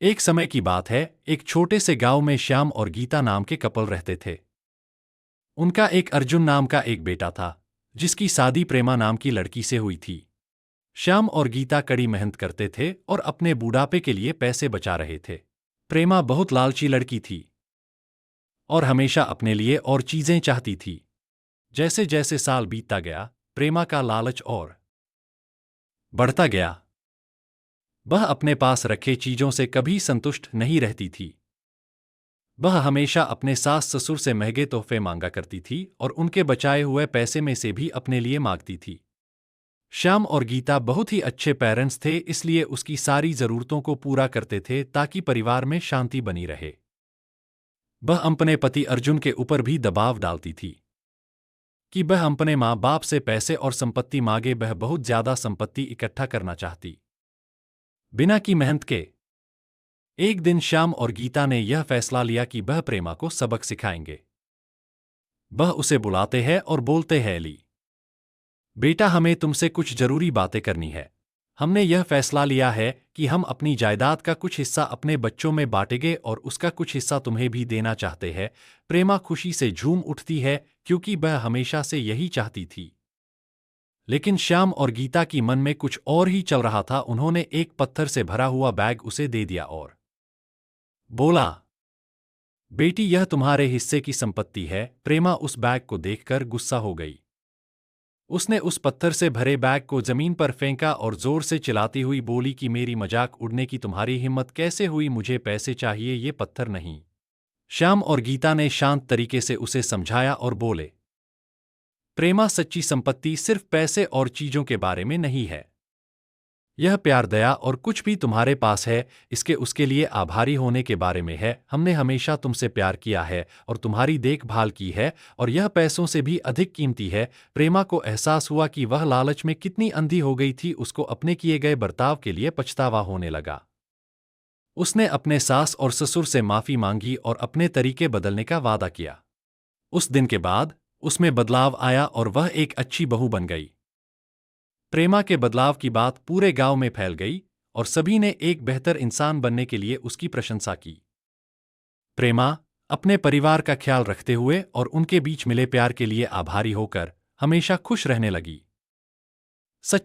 एक समय की बात है, एक छोटे से गांव में श्याम और गीता नाम के कपल रहते थे। उनका एक अर्जुन नाम का एक बेटा था, जिसकी शादी प्रेमा नाम की लड़की से हुई थी। श्याम और गीता कड़ी मेहनत करते थे और अपने बुढ़ापे के लिए पैसे बचा रहे थे। प्रेमा बहुत लालची लड़की थी और हमेशा अपने लिए और चीजें चाहती थी। जैसे जैसे साल बीतता गया, प्रेमा का लालच और बढ़ता गया। वह अपने पास रखे चीजों से कभी संतुष्ट नहीं रहती थी। वह हमेशा अपने सास ससुर से महंगे तोहफे मांगा करती थी और उनके बचाए हुए पैसे में से भी अपने लिए मांगती थी। श्याम और गीता बहुत ही अच्छे पेरेंट्स थे, इसलिए उसकी सारी जरूरतों को पूरा करते थे ताकि परिवार में शांति बनी रहे। वह अपने पति अर्जुन के ऊपर भी दबाव डालती थी कि वह अपने माँ बाप से पैसे और संपत्ति मांगे। वह बहुत ज्यादा संपत्ति इकट्ठा करना चाहती, बिना की मेहनत के। एक दिन श्याम और गीता ने यह फैसला लिया कि वह प्रेमा को सबक सिखाएंगे। वह उसे बुलाते हैं और बोलते हैं, ली बेटा, हमें तुमसे कुछ जरूरी बातें करनी है। हमने यह फैसला लिया है कि हम अपनी जायदाद का कुछ हिस्सा अपने बच्चों में बांटेंगे और उसका कुछ हिस्सा तुम्हें भी देना चाहते हैं। प्रेमा खुशी से झूम उठती है क्योंकि वह हमेशा से यही चाहती थी। लेकिन श्याम और गीता की मन में कुछ और ही चल रहा था। उन्होंने एक पत्थर से भरा हुआ बैग उसे दे दिया और बोला, बेटी, यह तुम्हारे हिस्से की संपत्ति है। प्रेमा उस बैग को देखकर गुस्सा हो गई। उसने उस पत्थर से भरे बैग को जमीन पर फेंका और जोर से चिल्लाती हुई बोली कि मेरी मजाक उड़ने की तुम्हारी हिम्मत कैसे हुई? मुझे पैसे चाहिए, ये पत्थर नहीं। श्याम और गीता ने शांत तरीके से उसे समझाया और बोले, प्रेमा, सच्ची संपत्ति सिर्फ पैसे और चीजों के बारे में नहीं है। यह प्यार, दया और कुछ भी तुम्हारे पास है, इसके उसके लिए आभारी होने के बारे में है। हमने हमेशा तुमसे प्यार किया है और तुम्हारी देखभाल की है, और यह पैसों से भी अधिक कीमती है। प्रेमा को एहसास हुआ कि वह लालच में कितनी अंधी हो गई थी। उसको अपने किए गए बर्ताव के लिए पछतावा होने लगा। उसने अपने सास और ससुर से माफी मांगी और अपने तरीके बदलने का वादा किया। उस दिन के बाद उसमें बदलाव आया और वह एक अच्छी बहू बन गई। प्रेमा के बदलाव की बात पूरे गांव में फैल गई और सभी ने एक बेहतर इंसान बनने के लिए उसकी प्रशंसा की। प्रेमा अपने परिवार का ख्याल रखते हुए और उनके बीच मिले प्यार के लिए आभारी होकर हमेशा खुश रहने लगी। सच